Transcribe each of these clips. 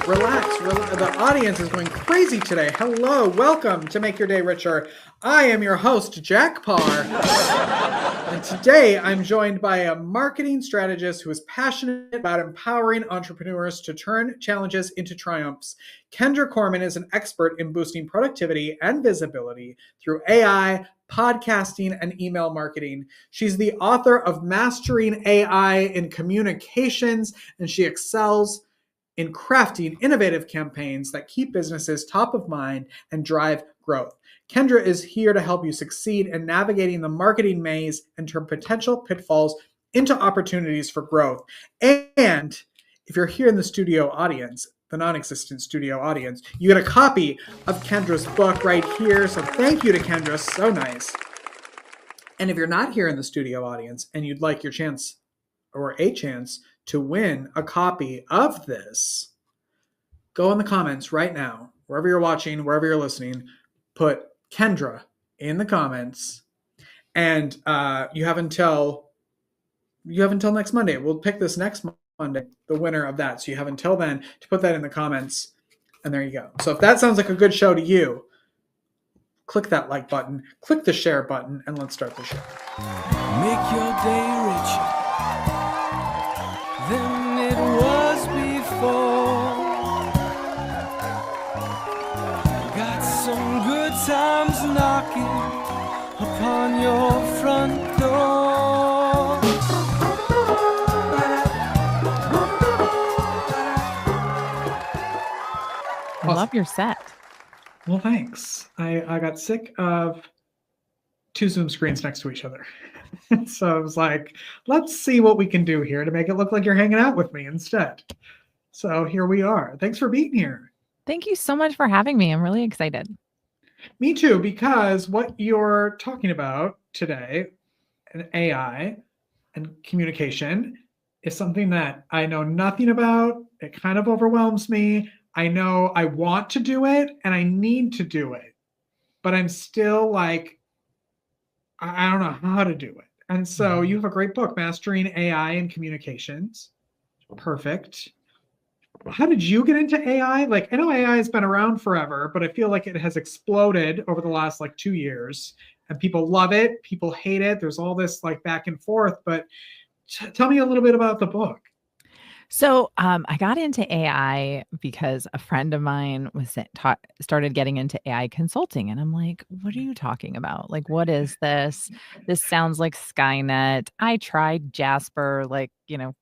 Relax. The audience is going crazy today. Hello, welcome to Make Your Day Richer. I am your host, Jack Parr. And today I'm joined by a marketing strategist who is passionate about empowering entrepreneurs to turn challenges into triumphs. Kendra Corman is an expert in boosting productivity and visibility through AI, podcasting, and email marketing. She's the author of Mastering AI in Communications, and she excels in crafting innovative campaigns that keep businesses top of mind and drive growth. Kendra is here to help you succeed in navigating the marketing maze and turn potential pitfalls into opportunities for growth. And if you're here in the studio audience, the non-existent studio audience, you get a copy of Kendra's book right here. So thank you to Kendra. So nice. And if you're not here in the studio audience and you'd like your chance or a chance to win a copy of this, go in the comments right now, wherever you're watching, wherever you're listening, put Kendra in the comments, and you have until next Monday. We'll pick this next Monday, the winner of that. So you have until then to put that in the comments, and there you go. So if that sounds like a good show to you, click that like button, click the share button, and let's start the show. Make your day richer than it was before. Got some good times knocking upon your front door. I love your set. Well, thanks. I got sick of two Zoom screens next to each other. So I was like, let's see what we can do here to make it look like you're hanging out with me instead. So here we are. Thanks for being here. Thank you so much for having me. I'm really excited. Me too, because what you're talking about today, and AI and communication, is something that I know nothing about. It kind of overwhelms me. I know I want to do it and I need to do it, but I'm still like, I don't know how to do it. And so you have a great book, Mastering AI in Communications. Perfect. How did you get into AI? Like, I know AI has been around forever, but I feel like it has exploded over the last 2 years, and people love it. People hate it. There's all this back and forth, but tell me a little bit about the book. So I got into AI because a friend of mine started getting into AI consulting. And I'm like, what are you talking about? Like, what is this? This sounds like Skynet. I tried Jasper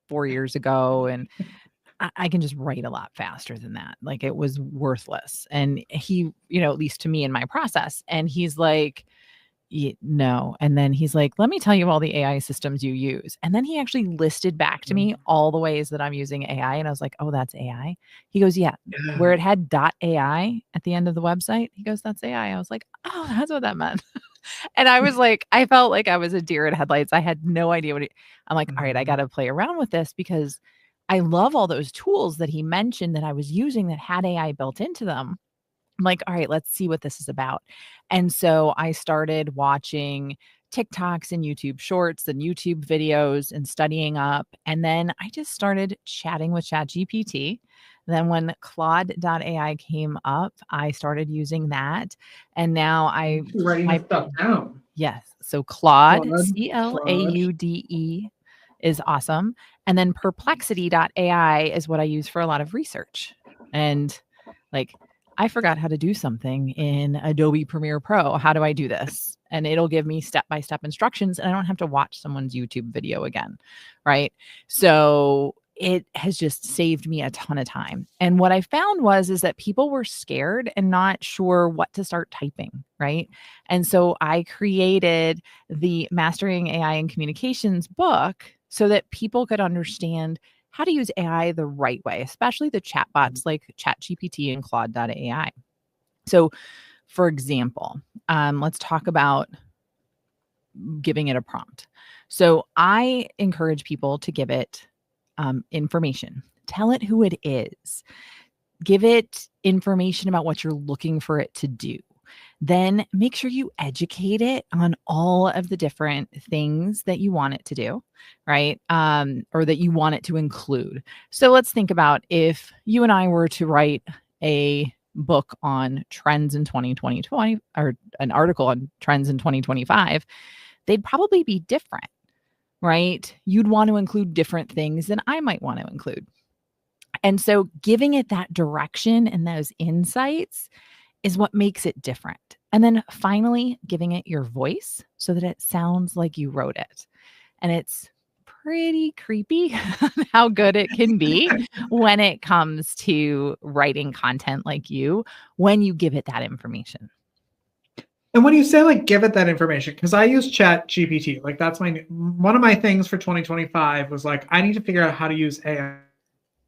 4 years ago, and I can just write a lot faster than that. Like, it was worthless. And he, at least to me in my process, and he's like, no. And then he's like, let me tell you all the AI systems you use. And then he actually listed back to me all the ways that I'm using AI. And I was like, oh, that's AI. He goes, yeah. Where it had .ai at the end of the website, he goes, that's AI. I was like, oh, that's what that meant. And I was like, I felt like I was a deer in headlights. I had no idea I'm like, all right, I got to play around with this because I love all those tools that he mentioned that I was using that had AI built into them. I'm like, all right, let's see what this is about. And so I started watching TikToks and YouTube shorts and YouTube videos and studying up. And then I just started chatting with ChatGPT. Then when Claude.ai came up, I started using that. And now You're writing this stuff down. Yes. So Claude, CLAUDE is awesome. And then Perplexity.ai is what I use for a lot of research. And I forgot how to do something in Adobe Premiere Pro. How do I do this? And it'll give me step-by-step instructions, and I don't have to watch someone's YouTube video again, right? So it has just saved me a ton of time. And what I found is that people were scared and not sure what to start typing, right? And so I created the Mastering AI in Communications book so that people could understand how to use AI the right way, especially the chatbots like ChatGPT and Claude.ai. So, for example, let's talk about giving it a prompt. So I encourage people to give it information. Tell it who it is. Give it information about what you're looking for it to do. then make sure you educate it on all of the different things that you want it to do, right? Or that you want it to include. So let's think about if you and I were to write a book on trends in 2020 or an article on trends in 2025, they'd probably be different, right? You'd want to include different things than I might want to include. And so giving it that direction and those insights is what makes it different. And then finally, giving it your voice so that it sounds like you wrote it. And it's pretty creepy how good it can be when it comes to writing content like you, when you give it that information. And when you say like give it that information, because I use Chat GPT, like that's one of my things for 2025 was like I need to figure out how to use AI.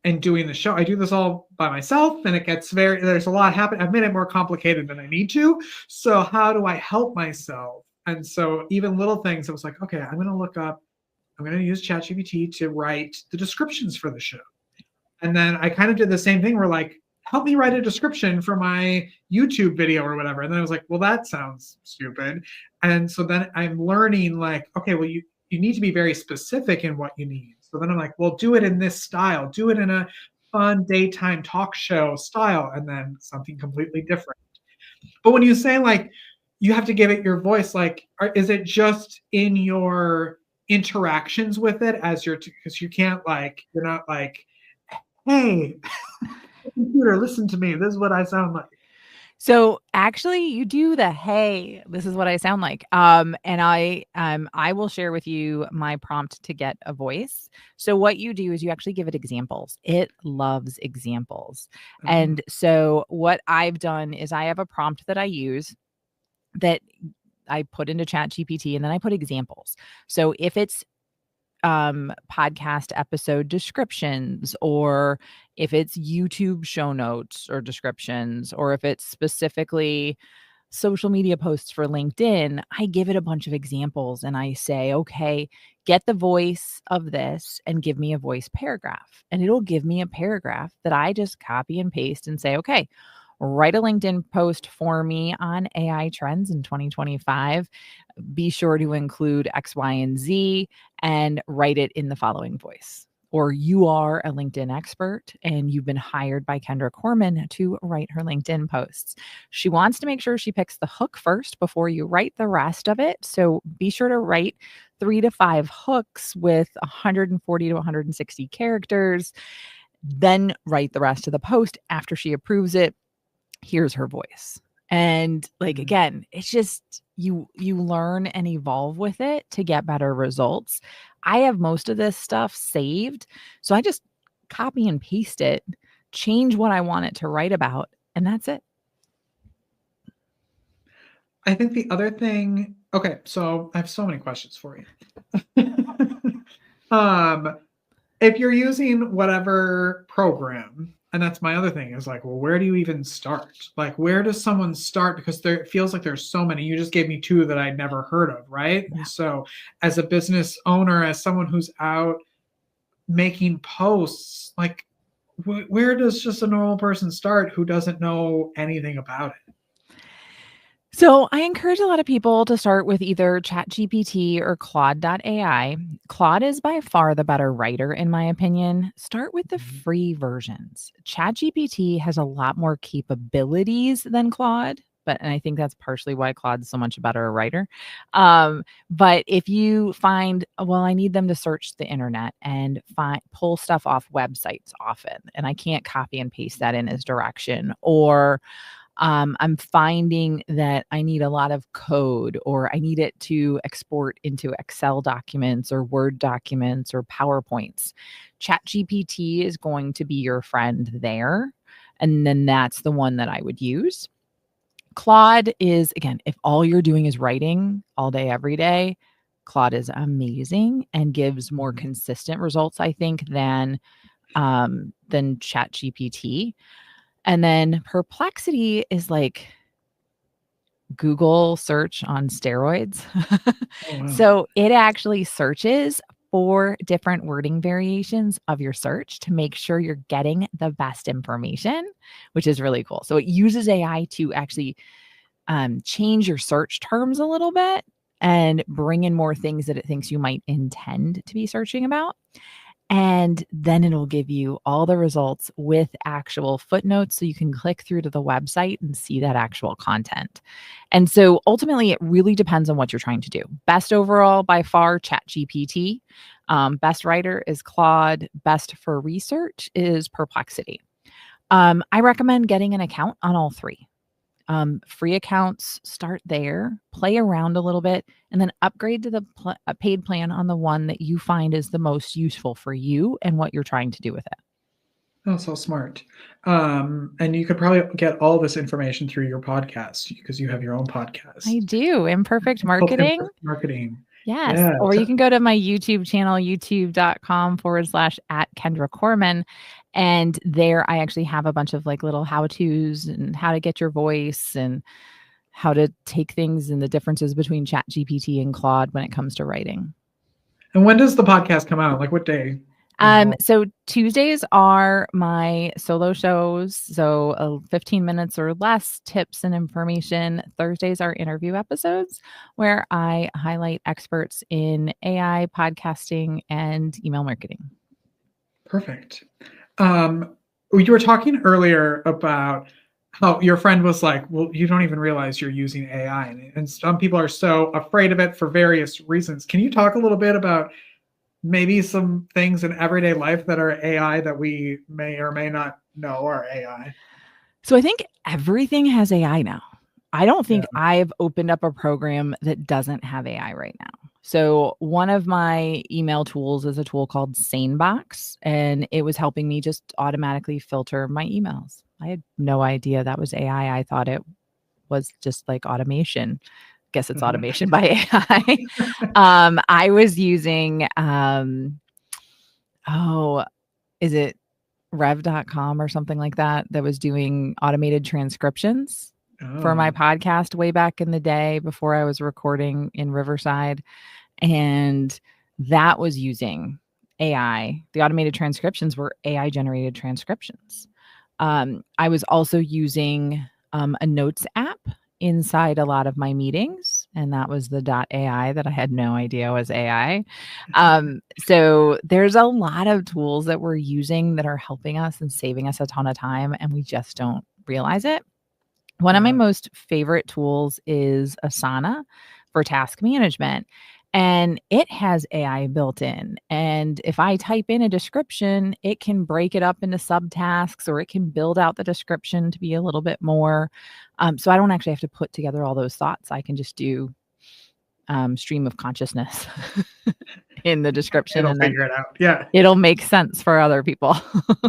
And doing the show, I do this all by myself, and it gets there's a lot happening. I've made it more complicated than I need to. So how do I help myself? And so even little things, it was like, okay, I'm going to use ChatGPT to write the descriptions for the show. And then I kind of did the same thing where like, help me write a description for my YouTube video or whatever. And then I was like, well, that sounds stupid. And so then I'm learning like, okay, well, you need to be very specific in what you need. So then I'm like, well, do it in this style, do it in a fun daytime talk show style, and then something completely different. But when you say like, you have to give it your voice, like, is it just in your interactions with it because you can't like, you're not like, hey, computer, listen to me. This is what I sound like. So actually you do the, hey, this is what I sound like. And I will share with you my prompt to get a voice. So what you do is you actually give it examples. It loves examples. And so what I've done is I have a prompt that I use that I put into ChatGPT, and then I put examples. So if it's podcast episode descriptions, or if it's YouTube show notes or descriptions, or if it's specifically social media posts for LinkedIn, I give it a bunch of examples and I say, okay, get the voice of this and give me a voice paragraph. And it'll give me a paragraph that I just copy and paste and say, okay, write a LinkedIn post for me on AI trends in 2025. Be sure to include X, Y, and Z and write it in the following voice. Or you are a LinkedIn expert and you've been hired by Kendra Corman to write her LinkedIn posts. She wants to make sure she picks the hook first before you write the rest of it. So be sure to write 3 to 5 hooks with 140 to 160 characters. Then write the rest of the post after she approves it. Here's her voice. And like, again, it's just, you learn and evolve with it to get better results. I have most of this stuff saved. So I just copy and paste it, change what I want it to write about, and that's it. I think the other thing, okay, so I have so many questions for you. If you're using whatever program, and that's my other thing is like, well, where do you even start? Like, where does someone start? Because it feels like there's so many. You just gave me 2 that I'd never heard of, right? Yeah. And so as a business owner, as someone who's out making posts, like where does just a normal person start who doesn't know anything about it? So I encourage a lot of people to start with either ChatGPT or Claude.ai. Claude is by far the better writer, in my opinion. Start with the free versions. ChatGPT has a lot more capabilities than Claude, and I think that's partially why Claude's so much better a writer. But if you find, well, I need them to search the internet and pull stuff off websites often, and I can't copy and paste that in as direction, or I'm finding that I need a lot of code, or I need it to export into Excel documents or Word documents or PowerPoints. ChatGPT is going to be your friend there. And then that's the one that I would use. Claude is, again, if all you're doing is writing all day, every day, Claude is amazing and gives more consistent results, I think, than ChatGPT. And then Perplexity is like Google search on steroids. Oh, wow. So it actually searches for different wording variations of your search to make sure you're getting the best information, which is really cool. So it uses AI to actually change your search terms a little bit and bring in more things that it thinks you might intend to be searching about. And then it'll give you all the results with actual footnotes so you can click through to the website and see that actual content. And so ultimately, it really depends on what you're trying to do. Best overall by far, ChatGPT. Best writer is Claude. Best for research is Perplexity. I recommend getting an account on all three. Free accounts, start there, play around a little bit, and then upgrade to the paid plan on the one that you find is the most useful for you and what you're trying to do with it. Oh, so smart. And you could probably get all this information through your podcast because you have your own podcast. I do. Imperfect Called Marketing. Imperfect Marketing. Yes. Yeah. Or you can go to my YouTube channel, youtube.com/@Kendra Corman. And there I actually have a bunch of like little how-tos and how to get your voice and how to take things and the differences between ChatGPT and Claude when it comes to writing. And when does the podcast come out? Like what day? So Tuesdays are my solo shows. So 15 minutes or less tips and information. Thursdays are interview episodes where I highlight experts in AI, podcasting, and email marketing. Perfect. You were talking earlier about how your friend was like, well, you don't even realize you're using AI. And some people are so afraid of it for various reasons. Can you talk a little bit about maybe some things in everyday life that are AI that we may or may not know are AI? So I think everything has AI now. I don't think I've opened up a program that doesn't have AI right now. So one of my email tools is a tool called SaneBox, and it was helping me just automatically filter my emails. I had no idea that was AI. I thought it was just like automation. Guess it's automation by AI. I was using, is it rev.com or something like that was doing automated transcriptions for my podcast way back in the day before I was recording in Riverside. And that was using AI. The automated transcriptions were AI generated transcriptions. I was also using a notes app inside a lot of my meetings, and that was the .ai that I had no idea was AI. So there's a lot of tools that we're using that are helping us and saving us a ton of time, and we just don't realize it. One of my most favorite tools is Asana for task management. And it has AI built in. And if I type in a description, it can break it up into subtasks, or it can build out the description to be a little bit more. So I don't actually have to put together all those thoughts. I can just do stream of consciousness in the description. It'll and figure it out. Yeah. It'll make sense for other people.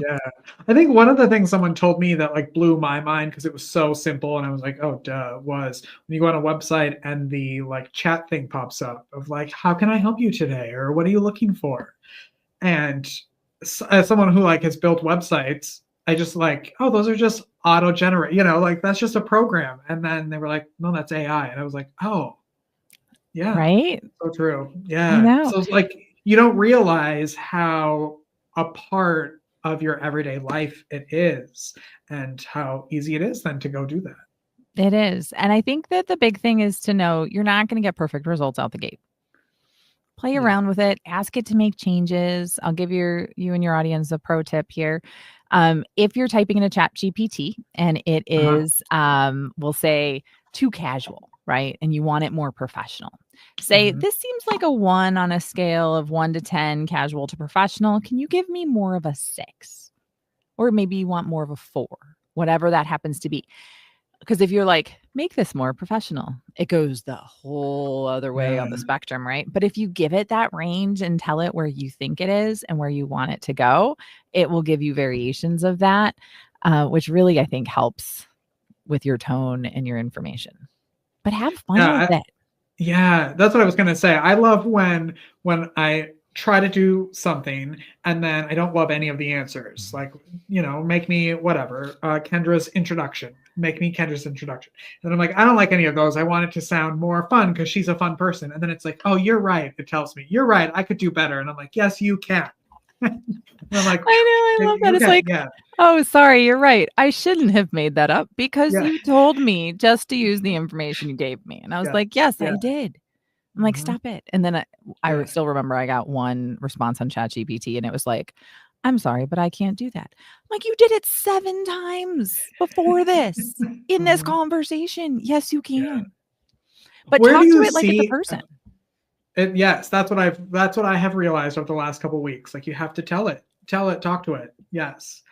Yeah. I think one of the things someone told me that like blew my mind because it was so simple and I was like, oh, duh, was when you go on a website and the like chat thing pops up of like, how can I help you today? Or what are you looking for? And as someone who like has built websites, I just like, oh, those are just auto generate, like that's just a program. And then they were like, no, that's AI. And I was like, oh, yeah. Right? So true. I Yeah. know. So it's like you don't realize how a part of your everyday life it is and how easy it is then to go do that. It is. And I think that the big thing is to know you're not going to get perfect results out the gate. Play around with it, ask it to make changes. I'll give you and your audience a pro tip here. If you're typing in a chat GPT and it is, we'll say too casual, right? And you want it more professional. Say, this seems like a 1 on a scale of 1 to 10, casual to professional. Can you give me more of a 6? Or maybe you want more of a 4, whatever that happens to be. Because if you're like, make this more professional, it goes the whole other way on the spectrum, right? But if you give it that range and tell it where you think it is and where you want it to go, it will give you variations of that, which really, I think, helps with your tone and your information. But have fun with it. Yeah, that's what I was going to say. I love when I try to do something and then I don't love any of the answers. Like, make me whatever, Kendra's introduction. Make me Kendra's introduction. And I'm like, I don't like any of those. I want it to sound more fun because she's a fun person. And then it's like, oh, you're right. It tells me, you're right. I could do better. And I'm like, yes, you can. And I'm like, I know, I love that. It's okay, like, yeah, oh, sorry, you're right. I shouldn't have made that up because yeah, you told me just to use the information you gave me. And I was yeah, like, yes, yeah, I did. I'm like, mhm, stop it. And then I yeah. still remember I got one response on ChatGPT and it was like, I'm sorry, but I can't do that. I'm like, you did it 7 times before this in this Mhm, conversation. Yes, you yeah. can. But Where do talk to you it like it's a see? person. Yes, that's what I have realized over the last couple of weeks. Like you have to tell it, talk to it. Yes.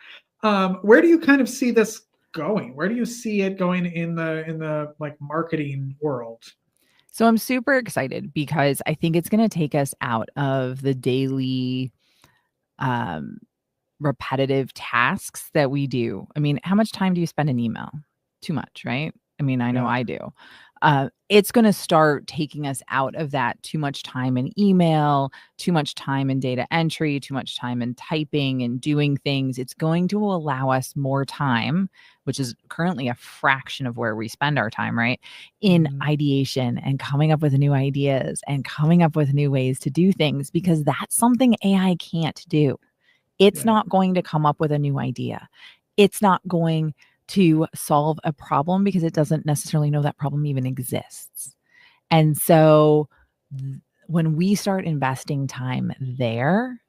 Where do you kind of see this going? Where do you see it going in the like marketing world? So I'm super excited because I think it's going to take us out of the daily um repetitive tasks that we do. I mean, how much time do you spend in email? Too much, right? I mean, I know Yeah. I do. It's going to start taking us out of that too much time in email, too much time in data entry, too much time in typing and doing things. It's going to allow us more time, which is currently a fraction of where we spend our time, right? In Mhm. ideation and coming up with new ideas and coming up with new ways to do things because that's something AI can't do. It's Yeah. not going to come up with a new idea. It's not going to solve a problem because it doesn't necessarily know that problem even exists. And so when we start investing time there,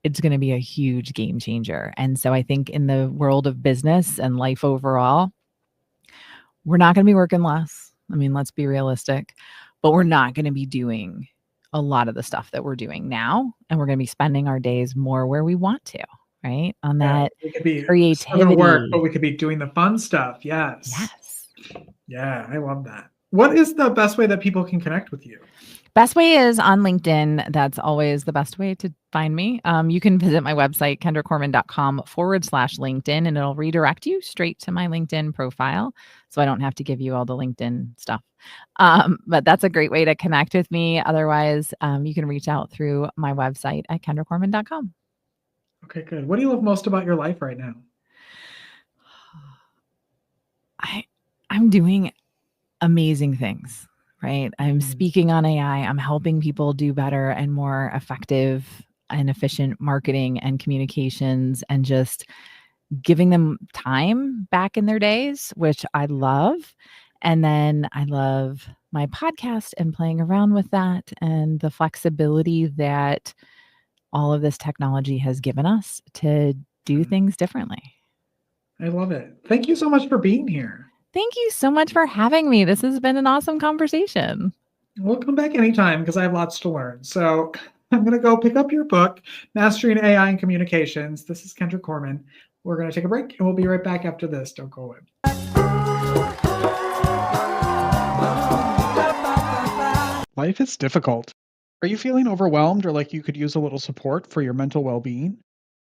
it's going to be a huge game changer. And so I think in the world of business and life overall, we're not going to be working less. I mean, let's be realistic, but we're not going to be doing a lot of the stuff that we're doing now. And we're going to be spending our days more where we want to, right? On Yeah. that We could be still gonna work, but creativity. we could be doing the fun stuff. Yes. Yes. Yeah, I love that. What is the best way that people can connect with you? Best way is on LinkedIn. That's always the best way to find me. You can visit my website, kendracorman.com/LinkedIn, and it'll redirect you straight to my LinkedIn profile. So I don't have to give you all the LinkedIn stuff. But that's a great way to connect with me. Otherwise, you can reach out through my website at kendracorman.com. Okay, good. What do you love most about your life right now? I, I'm doing amazing things, right? I'm Mhm. speaking on AI. I'm helping people do better and more effective and efficient marketing and communications and just giving them time back in their days, which I love. And then I love my podcast and playing around with that and the flexibility that all of this technology has given us to do things differently. I love it. Thank you so much for being here. Thank you so much for having me. This has been an awesome conversation. We'll come back anytime because I have lots to learn. So I'm going to go pick up your book, Mastering AI and Communications. This is Kendra Corman. We're going to take a break and we'll be right back after this. Don't go away. Life is difficult. Are you feeling overwhelmed or like you could use a little support for your mental well being?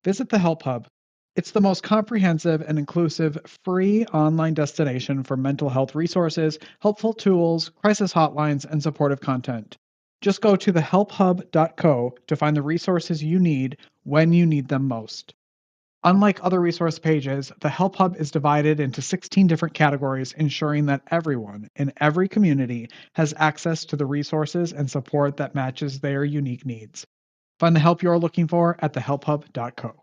Visit the Help Hub. It's the most comprehensive and inclusive free online destination for mental health resources, helpful tools, crisis hotlines, and supportive content. Just go to thehelphub.co to find the resources you need when you need them most. Unlike other resource pages, the Help Hub is divided into 16 different categories, ensuring that everyone in every community has access to the resources and support that matches their unique needs. Find the help you're looking for at thehelphub.co.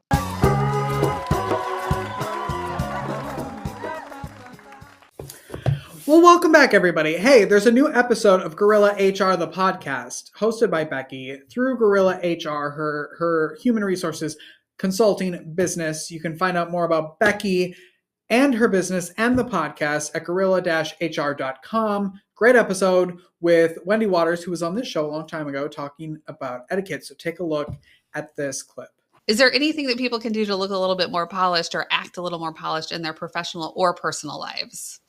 Well, welcome back, everybody. Hey, there's a new episode of Gorilla HR, the podcast, hosted by Becky through Gorilla HR, her human resources consulting business. You can find out more about Becky and her business and the podcast at gorilla-hr.com. Great episode with Wendy Waters, who was on this show a long time ago talking about etiquette. So take a look at this clip. Is there anything that people can do to look a little bit more polished or act a little more polished in their professional or personal lives?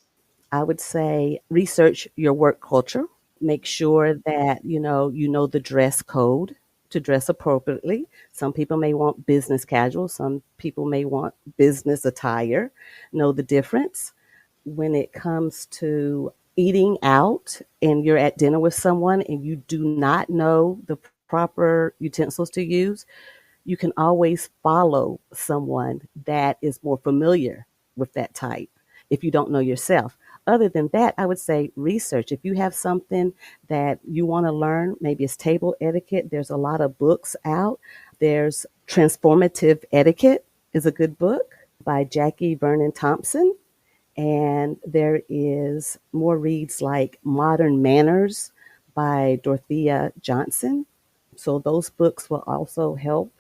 I would say research your work culture. Make sure that you know the dress code to dress appropriately. Some people may want business casual, some people may want business attire. Know the difference. When it comes to eating out and you're at dinner with someone and you do not know the proper utensils to use, you can always follow someone that is more familiar with that type if you don't know yourself. Other than that, I would say research. If you have something that you want to learn, maybe it's table etiquette, there's a lot of books out. There's Transformative Etiquette is a good book by Jackie Vernon Thompson. And there is more reads like Modern Manners by Dorothea Johnson. So those books will also help.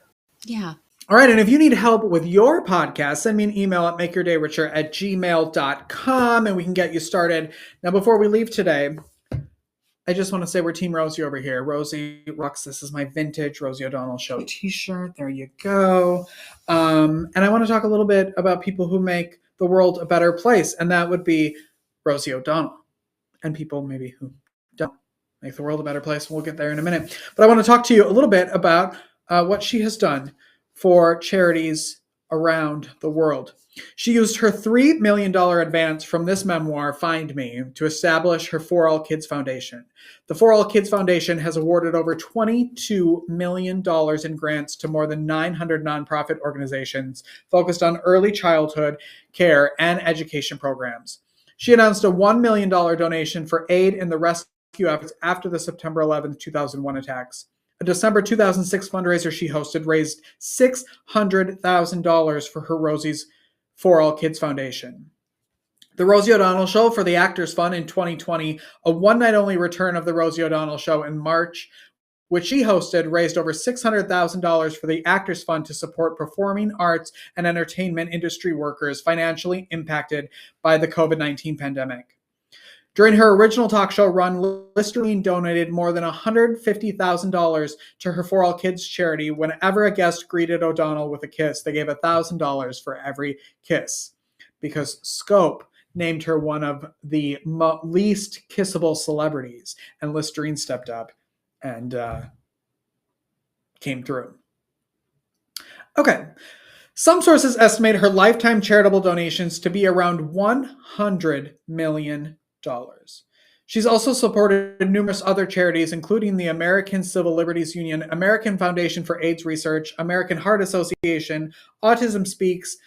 Yeah. All right. And if you need help with your podcast, send me an email at makeyourdayricher@gmail.com and we can get you started. Now, before we leave today, I just want to say we're Team Rosie over here. Rosie rocks. This is my vintage Rosie O'Donnell Show t-shirt. There you go. And I want to talk a little bit about people who make the world a better place. And that would be Rosie O'Donnell and people maybe who don't make the world a better place. We'll get there in a minute. But I want to talk to you a little bit about what she has done for charities around the world. She used her $3 million advance from this memoir, Find Me, to establish her For All Kids Foundation. The For All Kids Foundation has awarded over $22 million in grants to more than 900 nonprofit organizations focused on early childhood care and education programs. She announced a $1 million donation for aid in the rescue efforts after the September 11, 2001 attacks. A December 2006 fundraiser she hosted raised $600,000 for her Rosie's For All Kids Foundation. The Rosie O'Donnell Show for the Actors Fund in 2020, a one-night-only return of the Rosie O'Donnell Show in March, which she hosted, raised over $600,000 for the Actors Fund to support performing arts and entertainment industry workers financially impacted by the COVID-19 pandemic. During her original talk show run, Listerine donated more than $150,000 to her For All Kids charity. Whenever a guest greeted O'Donnell with a kiss, they gave $1,000 for every kiss, because Scope named her one of the least kissable celebrities, and Listerine stepped up and came through. Okay. Some sources estimate her lifetime charitable donations to be around $100 million. She's also supported numerous other charities, including the American Civil Liberties Union, American Foundation for AIDS Research, American Heart Association, Autism Speaks,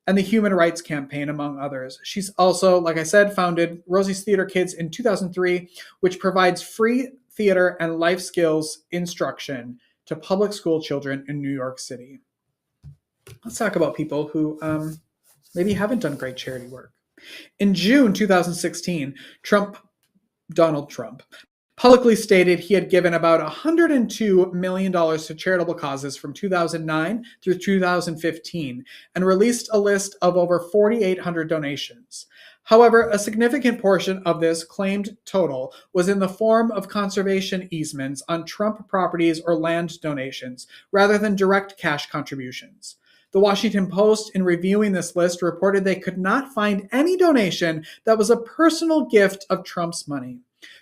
and the Human Rights Campaign, among others. She's also, like I said, founded Rosie's Theater Kids in 2003, which provides free theater and life skills instruction to public school children in New York City. Let's talk about people who maybe haven't done great charity work. In June 2016, Donald Trump, publicly stated he had given about $102 million to charitable causes from 2009 through 2015 and released a list of over 4,800 donations. However, a significant portion of this claimed total was in the form of conservation easements on Trump properties or land donations, rather than direct cash contributions. The Washington Post, in reviewing this list, reported they could not find any donation that was a personal gift of Trump's money.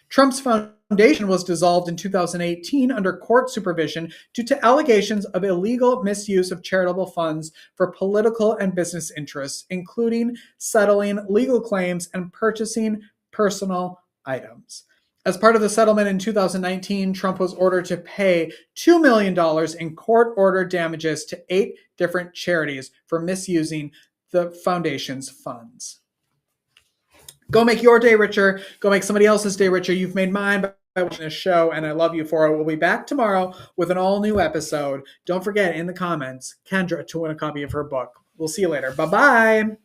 Trump's foundation was dissolved in 2018 under court supervision due to allegations of illegal misuse of charitable funds for political and business interests, including settling legal claims and purchasing personal items. As part of the settlement in 2019, Trump was ordered to pay $2 million in court-ordered damages to 8 different charities for misusing the foundation's funds. Go make your day richer. Go make somebody else's day richer. You've made mine by watching this show, and I love you for it. We'll be back tomorrow with an all-new episode. Don't forget, in the comments, Kendra to win a copy of her book. We'll see you later. Bye-bye.